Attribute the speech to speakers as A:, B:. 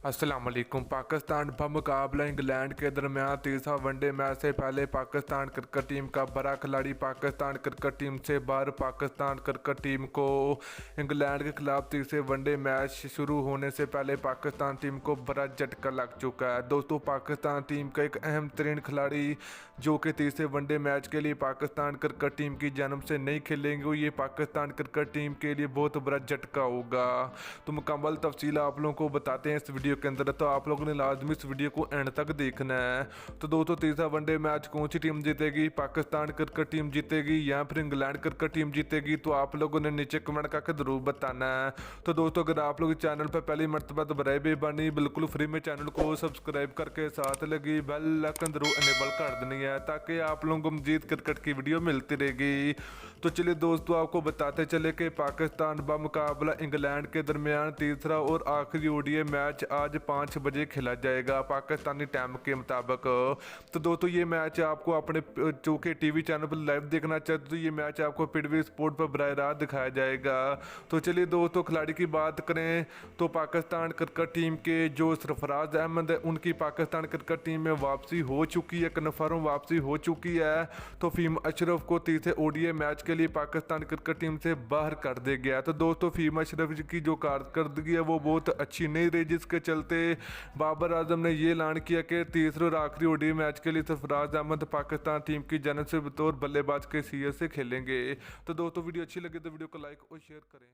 A: अस्सलाम वालेकुम। पाकिस्तान बमुकाबला इंग्लैंड के दरमियान तीसरा वनडे मैच से पहले पाकिस्तान क्रिकेट टीम का बड़ा खिलाड़ी पाकिस्तान क्रिकेट टीम से बाहर। पाकिस्तान क्रिकेट टीम को इंग्लैंड के खिलाफ तीसरे वनडे मैच शुरू होने से पहले पाकिस्तान टीम को बड़ा झटका लग चुका है। दोस्तों, पाकिस्तान टीम का एक अहम तरीन खिलाड़ी जो कि तीसरे वनडे मैच के लिए पाकिस्तान क्रिकेट टीम की जानब से नहीं खेलेंगे, ये पाकिस्तान क्रिकेट टीम के लिए बहुत बड़ा झटका होगा। तो मुकम्मल तफसील आप लोगों को बताते हैं इस वीडियो के अंदर, तो आप लोगों ने लाजमी इस वीडियो को एंड तक देखना है। तो दोस्तों, तीसरा वनडे मैच कौन सी टीम जीतेगी, पाकिस्तान क्रिकेट टीम जीतेगी या फिर इंग्लैंड क्रिकेट टीम जीतेगी, तो आप लोगों ने नीचे कमेंट करके जरूर बताना है। तो दोस्तों, अगर आप लोग चैनल पर पहली मरतबा दोबारा बेबानी बिल्कुल फ्री में चैनल को सब्सक्राइब करके साथ लगी बेल आइकन जरूर इनेबल कर देनी है ताकि आप लोगों को मजीद क्रिकेट की वीडियो मिलती रहेगी। तो चलिए दोस्तों, आपको बताते चले कि पाकिस्तान बमुकाबला इंग्लैंड के दरमियान तीसरा और आखिरी ओडीआई मैच आज 5 बजे खेला जाएगा पाकिस्तानी टाइम के मुताबिक। तो दोस्तों, ये मैच आपको अपने चौके टीवी चैनल पर लाइव देखना चाहते तो ये मैच आपको पीटीवी स्पोर्ट पर बराह रास्त दिखाया जाएगा। तो चलिए दोस्तों, खिलाड़ी की बात करें तो पाकिस्तान क्रिकेट टीम के जो सरफराज अहमद है उनकी पाकिस्तान क्रिकेट टीम में वापसी हो चुकी है, कन्फर्म वापसी हो चुकी है। तो फहीम अशरफ को तीसरे ओडीआई मैच के लिए पाकिस्तान क्रिकेट टीम से बाहर कर दिया गया। तो दोस्तों, फहीम अशरफ की जो कारकर्दगी है वो बहुत अच्छी नहीं रही, जिसके चलते बाबर आजम ने ये ऐलान किया कि तीसरे और आखिरी ओडीआई मैच के लिए सरफराज अहमद पाकिस्तान टीम की जानब से बतौर बल्लेबाज के सीएस से खेलेंगे। तो दोस्तों, वीडियो अच्छी लगे तो वीडियो को लाइक और शेयर करें।